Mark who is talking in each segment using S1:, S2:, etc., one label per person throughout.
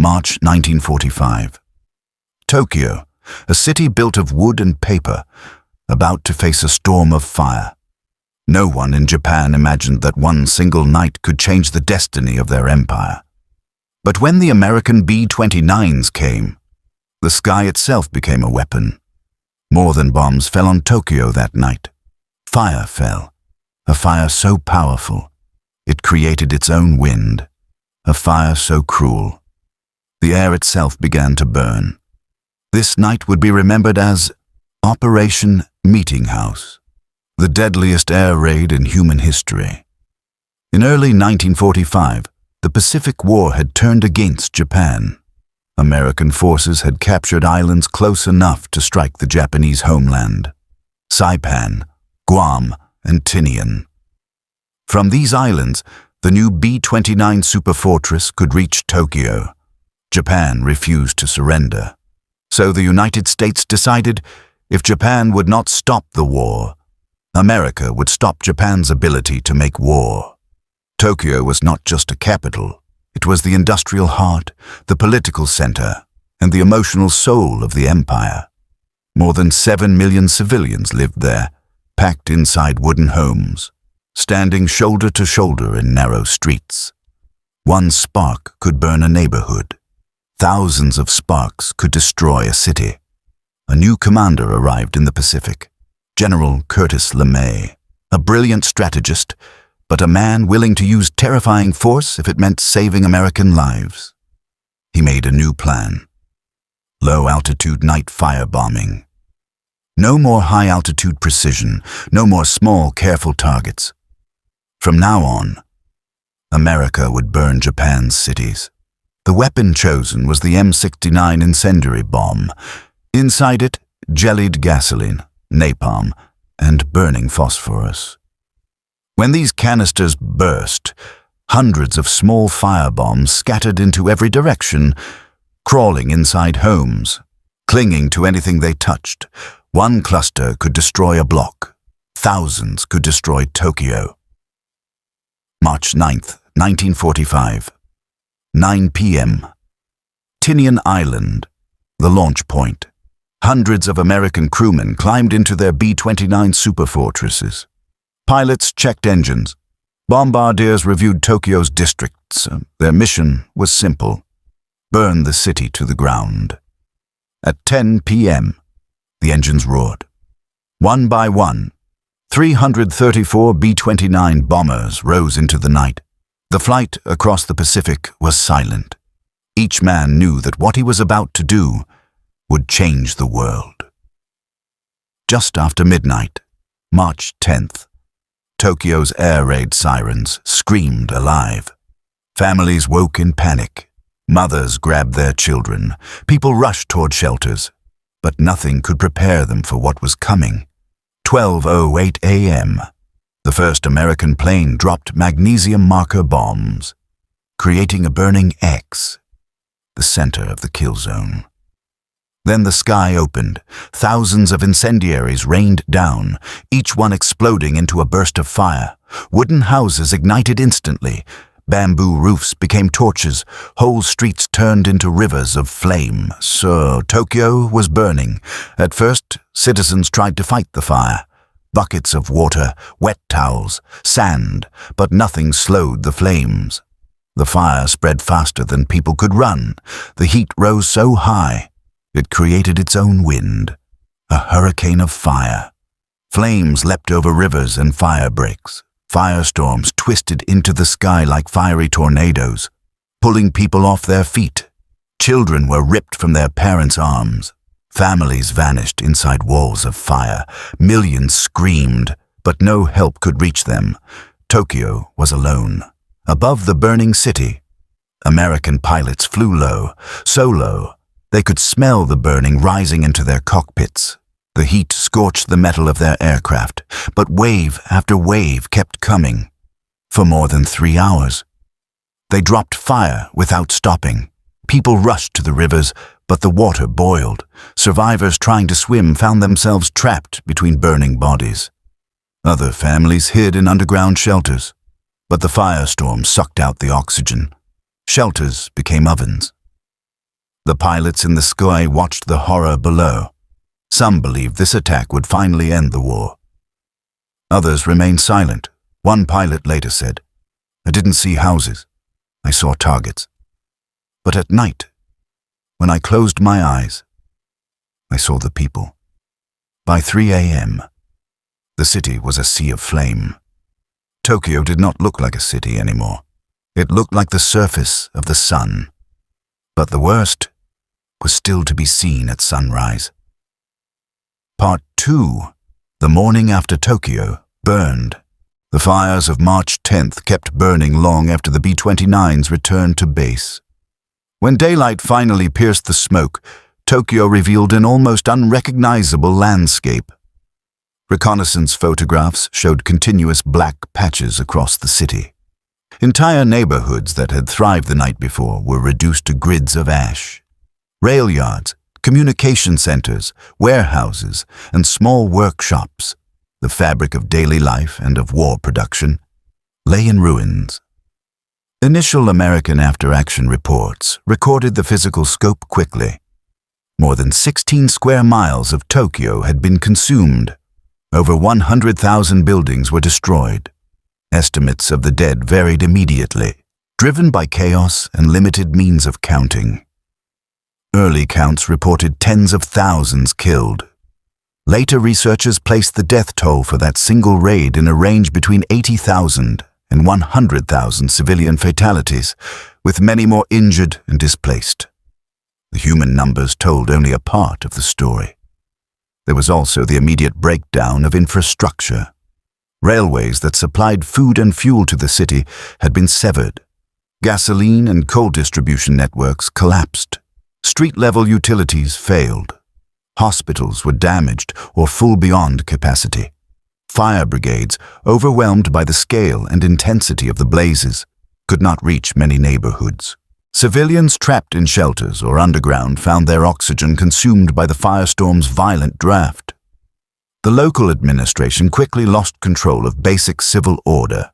S1: March 1945. Tokyo, a city built of wood and paper, about to face a storm of fire. No one in Japan imagined that one single night could change the destiny of their empire. But when the American B-29s came, the sky itself became a weapon. More than bombs fell on Tokyo that night. Fire fell, a fire so powerful, it created its own wind, a fire so cruel. The air itself began to burn. This night would be remembered as Operation Meeting House, the deadliest air raid in human history. In early 1945, the Pacific War had turned against Japan. American forces had captured islands close enough to strike the Japanese homeland: Saipan, Guam, and Tinian. From these islands, the new B-29 superfortress could reach Tokyo. Japan refused to surrender. So the United States decided if Japan would not stop the war, America would stop Japan's ability to make war. Tokyo was not just a capital. It was the industrial heart, the political center, and the emotional soul of the empire. More than 7 million civilians lived there, packed inside wooden homes, standing shoulder to shoulder in narrow streets. One spark could burn a neighborhood. Thousands of sparks could destroy a city. A new commander arrived in the Pacific, General Curtis LeMay, a brilliant strategist, but a man willing to use terrifying force if it meant saving American lives. He made a new plan: low-altitude night firebombing. No more high-altitude precision, no more small, careful targets. From now on, America would burn Japan's cities. The weapon chosen was the M69 incendiary bomb. Inside it, jellied gasoline, napalm, and burning phosphorus. When these canisters burst, hundreds of small firebombs scattered into every direction, crawling inside homes, clinging to anything they touched. One cluster could destroy a block. Thousands could destroy Tokyo. March 9th, 1945. 9 p.m. Tinian Island, the launch point. Hundreds of American crewmen climbed into their B-29 superfortresses. Pilots checked engines. Bombardiers reviewed Tokyo's districts. Their mission was simple: burn the city to the ground. At 10 p.m., the engines roared. One by one, 334 B-29 bombers rose into the night. The flight across the Pacific was silent. Each man knew that what he was about to do would change the world. Just after midnight, March 10th, Tokyo's air raid sirens screamed alive. Families woke in panic. Mothers grabbed their children. People rushed toward shelters. But nothing could prepare them for what was coming. 12:08 a.m. The first American plane dropped magnesium marker bombs, creating a burning X, the center of the kill zone. Then the sky opened. Thousands of incendiaries rained down, each one exploding into a burst of fire. Wooden houses ignited instantly. Bamboo roofs became torches. Whole streets turned into rivers of flame. So Tokyo was burning. At first, citizens tried to fight the fire. Buckets of water, wet towels, sand, but nothing slowed the flames. The fire spread faster than people could run. The heat rose so high, it created its own wind, a hurricane of fire. Flames leapt over rivers and fire breaks. Firestorms twisted into the sky like fiery tornadoes, pulling people off their feet. Children were ripped from their parents' arms. Families vanished inside walls of fire. Millions screamed, but no help could reach them. Tokyo was alone. Above the burning city, American pilots flew low, so low they could smell the burning rising into their cockpits. The heat scorched the metal of their aircraft, but wave after wave kept coming. For more than 3 hours, they dropped fire without stopping. People rushed to the rivers, but the water boiled. Survivors trying to swim found themselves trapped between burning bodies. Other families hid in underground shelters, but the firestorm sucked out the oxygen. Shelters became ovens. The pilots in the sky watched the horror below. Some believed this attack would finally end the war. Others remained silent. One pilot later said, "I didn't see houses. I saw targets. But at night, when I closed my eyes, I saw the people." By 3 a.m., the city was a sea of flame. Tokyo did not look like a city anymore. It looked like the surface of the sun. But the worst was still to be seen at sunrise. Part 2. The morning after Tokyo burned. The fires of March 10th kept burning long after the B-29s returned to base. When daylight finally pierced the smoke, Tokyo revealed an almost unrecognizable landscape. Reconnaissance photographs showed continuous black patches across the city. Entire neighborhoods that had thrived the night before were reduced to grids of ash. Rail yards, communication centers, warehouses, and small workshops, the fabric of daily life and of war production, lay in ruins. Initial American after-action reports recorded the physical scope quickly. More than 16 square miles of Tokyo had been consumed. Over 100,000 buildings were destroyed. Estimates of the dead varied immediately, driven by chaos and limited means of counting. Early counts reported tens of thousands killed. Later researchers placed the death toll for that single raid in a range between 80,000 and 100,000 civilian fatalities, with many more injured and displaced. The human numbers told only a part of the story. There was also the immediate breakdown of infrastructure. Railways that supplied food and fuel to the city had been severed. Gasoline and coal distribution networks collapsed. Street-level utilities failed. Hospitals were damaged or full beyond capacity. Fire brigades, overwhelmed by the scale and intensity of the blazes, could not reach many neighborhoods. Civilians trapped in shelters or underground found their oxygen consumed by the firestorm's violent draft. The local administration quickly lost control of basic civil order.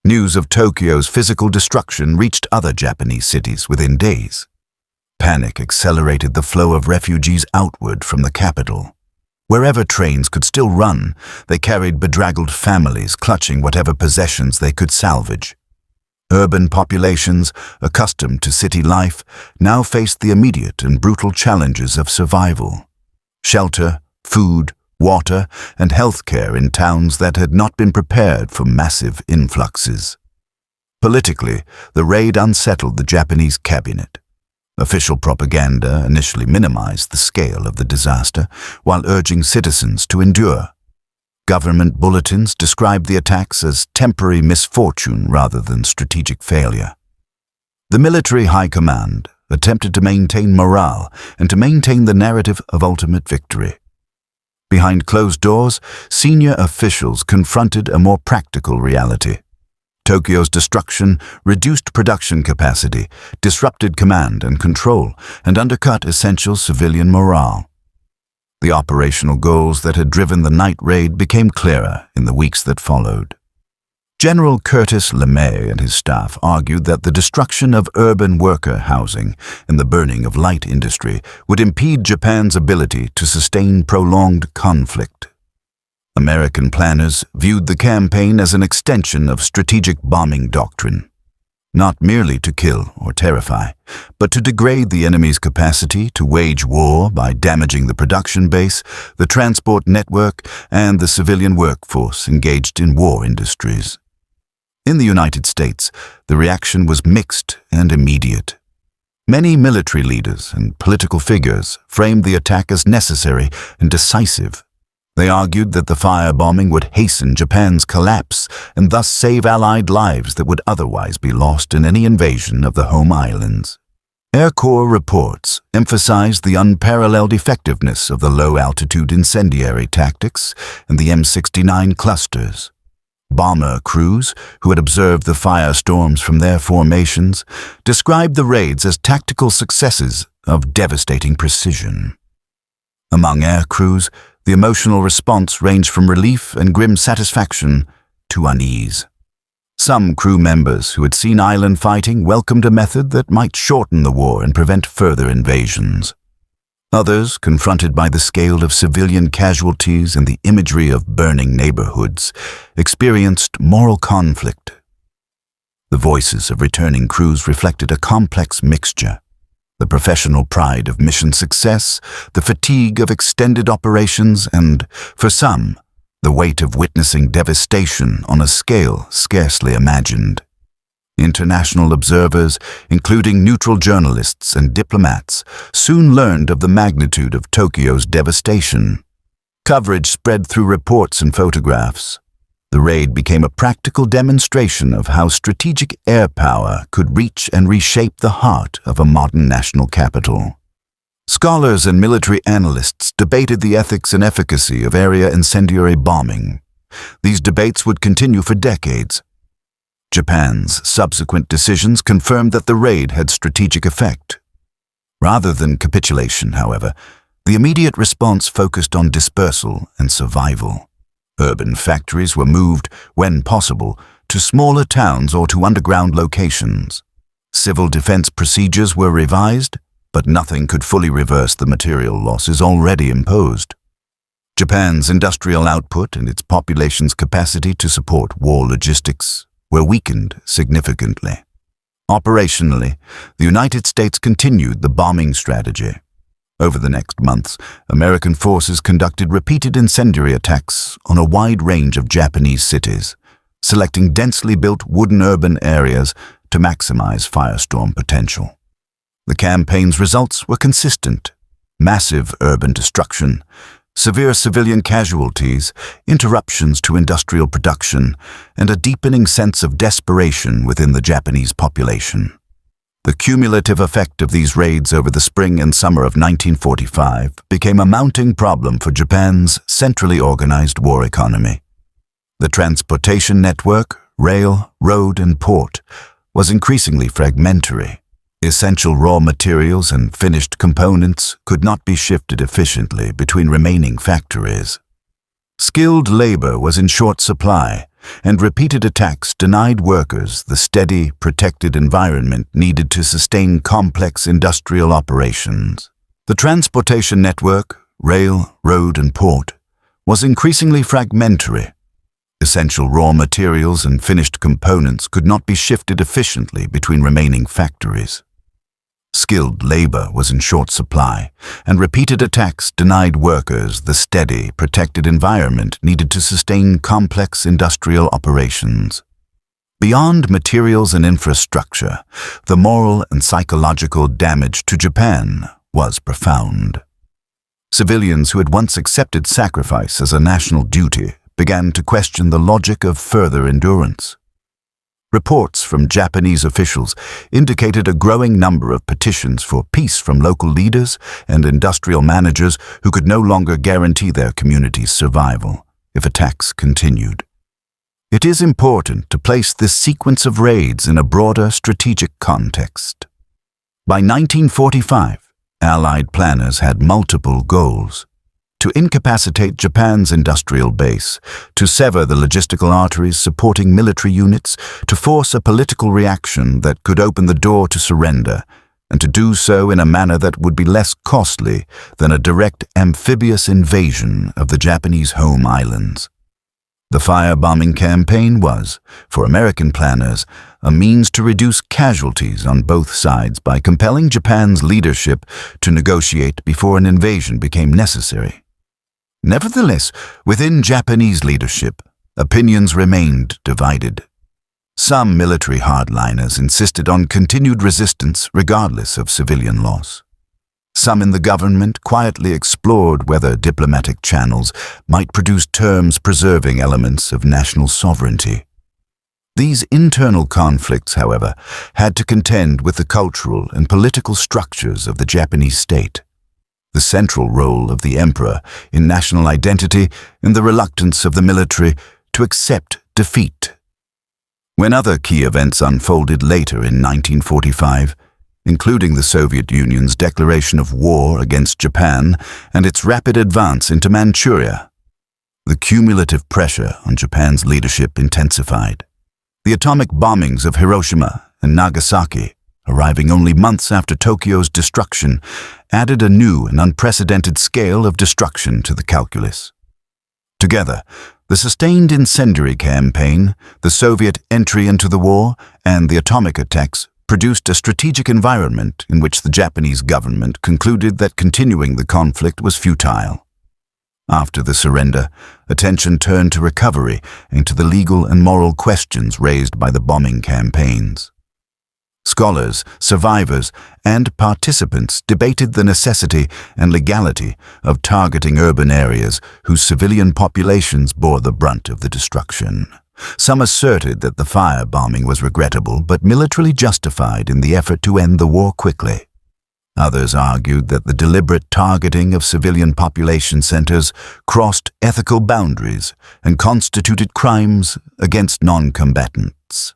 S1: News of Tokyo's physical destruction reached other Japanese cities within days. Panic accelerated the flow of refugees outward from the capital. Wherever trains could still run, they carried bedraggled families clutching whatever possessions they could salvage. Urban populations, accustomed to city life, now faced the immediate and brutal challenges of survival. Shelter, food, water, and health care in towns that had not been prepared for massive influxes. Politically, the raid unsettled the Japanese cabinet. Official propaganda initially minimized the scale of the disaster, while urging citizens to endure. Government bulletins described the attacks as temporary misfortune rather than strategic failure. The military high command attempted to maintain morale and to maintain the narrative of ultimate victory. Behind closed doors, senior officials confronted a more practical reality. Tokyo's destruction reduced production capacity, disrupted command and control, and undercut essential civilian morale. The operational goals that had driven the night raid became clearer in the weeks that followed. General Curtis LeMay and his staff argued that the destruction of urban worker housing and the burning of light industry would impede Japan's ability to sustain prolonged conflict. American planners viewed the campaign as an extension of strategic bombing doctrine, not merely to kill or terrify, but to degrade the enemy's capacity to wage war by damaging the production base, the transport network, and the civilian workforce engaged in war industries. In the United States, the reaction was mixed and immediate. Many military leaders and political figures framed the attack as necessary and decisive. They argued that the firebombing would hasten Japan's collapse and thus save Allied lives that would otherwise be lost in any invasion of the home islands. Air Corps reports emphasized the unparalleled effectiveness of the low-altitude incendiary tactics and the M69 clusters. Bomber crews, who had observed the firestorms from their formations, described the raids as tactical successes of devastating precision. Among air crews, the emotional response ranged from relief and grim satisfaction to unease. Some crew members who had seen island fighting welcomed a method that might shorten the war and prevent further invasions. Others, confronted by the scale of civilian casualties and the imagery of burning neighborhoods, experienced moral conflict. The voices of returning crews reflected a complex mixture: the professional pride of mission success, the fatigue of extended operations, and, for some, the weight of witnessing devastation on a scale scarcely imagined. International observers, including neutral journalists and diplomats, soon learned of the magnitude of Tokyo's devastation. Coverage spread through reports and photographs. The raid became a practical demonstration of how strategic air power could reach and reshape the heart of a modern national capital. Scholars and military analysts debated the ethics and efficacy of area incendiary bombing. These debates would continue for decades. Japan's subsequent decisions confirmed that the raid had strategic effect. Rather than capitulation, however, the immediate response focused on dispersal and survival. Urban factories were moved, when possible, to smaller towns or to underground locations. Civil defense procedures were revised, but nothing could fully reverse the material losses already imposed. Japan's industrial output and its population's capacity to support war logistics were weakened significantly. Operationally, the United States continued the bombing strategy. Over the next months, American forces conducted repeated incendiary attacks on a wide range of Japanese cities, selecting densely built wooden urban areas to maximize firestorm potential. The campaign's results were consistent: massive urban destruction, severe civilian casualties, interruptions to industrial production, and a deepening sense of desperation within the Japanese population. The cumulative effect of these raids over the spring and summer of 1945 became a mounting problem for Japan's centrally organized war economy. The transportation network, rail, road, and port, was increasingly fragmentary. Essential raw materials and finished components could not be shifted efficiently between remaining factories. Skilled labor was in short supply, and repeated attacks denied workers the steady, protected environment needed to sustain complex industrial operations. The transportation network, rail, road, and port, was increasingly fragmentary. Essential raw materials and finished components could not be shifted efficiently between remaining factories. Skilled labor was in short supply, and repeated attacks denied workers the steady, protected environment needed to sustain complex industrial operations. Beyond materials and infrastructure, the moral and psychological damage to Japan was profound. Civilians who had once accepted sacrifice as a national duty began to question the logic of further endurance. Reports from Japanese officials indicated a growing number of petitions for peace from local leaders and industrial managers who could no longer guarantee their community's survival if attacks continued. It is important to place this sequence of raids in a broader strategic context. By 1945, Allied planners had multiple goals: to incapacitate Japan's industrial base, to sever the logistical arteries supporting military units, to force a political reaction that could open the door to surrender, and to do so in a manner that would be less costly than a direct amphibious invasion of the Japanese home islands. The firebombing campaign was, for American planners, a means to reduce casualties on both sides by compelling Japan's leadership to negotiate before an invasion became necessary. Nevertheless, within Japanese leadership, opinions remained divided. Some military hardliners insisted on continued resistance regardless of civilian loss. Some in the government quietly explored whether diplomatic channels might produce terms preserving elements of national sovereignty. These internal conflicts, however, had to contend with the cultural and political structures of the Japanese state, the central role of the emperor in national identity, and the reluctance of the military to accept defeat. When other key events unfolded later in 1945, including the Soviet Union's declaration of war against Japan and its rapid advance into Manchuria, the cumulative pressure on Japan's leadership intensified. The atomic bombings of Hiroshima and Nagasaki, arriving only months after Tokyo's destruction, added a new and unprecedented scale of destruction to the calculus. Together, the sustained incendiary campaign, the Soviet entry into the war, and the atomic attacks produced a strategic environment in which the Japanese government concluded that continuing the conflict was futile. After the surrender, attention turned to recovery and to the legal and moral questions raised by the bombing campaigns. Scholars, survivors, and participants debated the necessity and legality of targeting urban areas whose civilian populations bore the brunt of the destruction. Some asserted that the firebombing was regrettable but militarily justified in the effort to end the war quickly. Others argued that the deliberate targeting of civilian population centers crossed ethical boundaries and constituted crimes against non-combatants.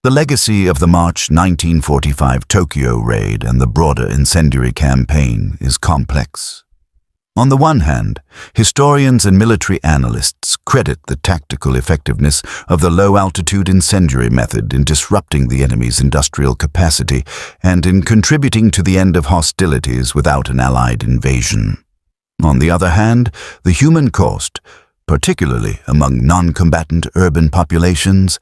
S1: The legacy of the March 1945 Tokyo raid and the broader incendiary campaign is complex. On the one hand, historians and military analysts credit the tactical effectiveness of the low-altitude incendiary method in disrupting the enemy's industrial capacity and in contributing to the end of hostilities without an Allied invasion. On the other hand, the human cost, particularly among non-combatant urban populations,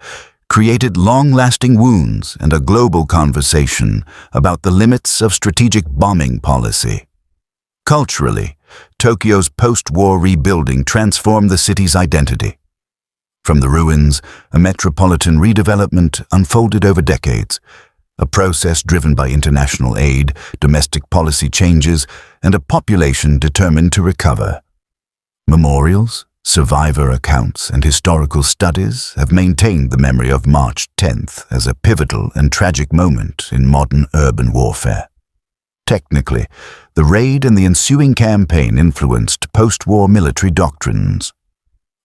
S1: created long-lasting wounds and a global conversation about the limits of strategic bombing policy. Culturally, Tokyo's post-war rebuilding transformed the city's identity. From the ruins, a metropolitan redevelopment unfolded over decades, a process driven by international aid, domestic policy changes, and a population determined to recover. Memorials, survivor accounts, and historical studies have maintained the memory of March 10th as a pivotal and tragic moment in modern urban warfare. Technically, the raid and the ensuing campaign influenced post-war military doctrines.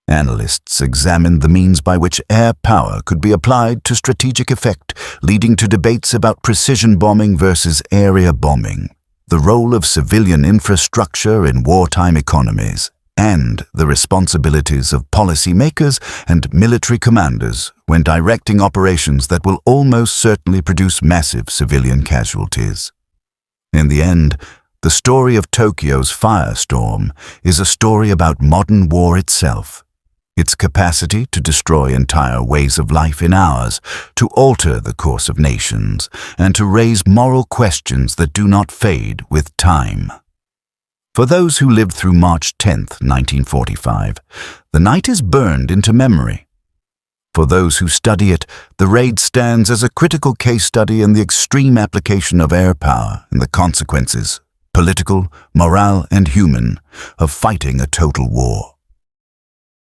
S1: Analysts examined the means by which air power could be applied to strategic effect, leading to debates about precision bombing versus area bombing, the role of civilian infrastructure in wartime economies, and the responsibilities of policymakers and military commanders when directing operations that will almost certainly produce massive civilian casualties. In the end, the story of Tokyo's firestorm is a story about modern war itself, its capacity to destroy entire ways of life in hours, to alter the course of nations, and to raise moral questions that do not fade with time. For those who lived through March 10th, 1945, the night is burned into memory. For those who study it, the raid stands as a critical case study in the extreme application of air power and the consequences, political, moral, and human, of fighting a total war.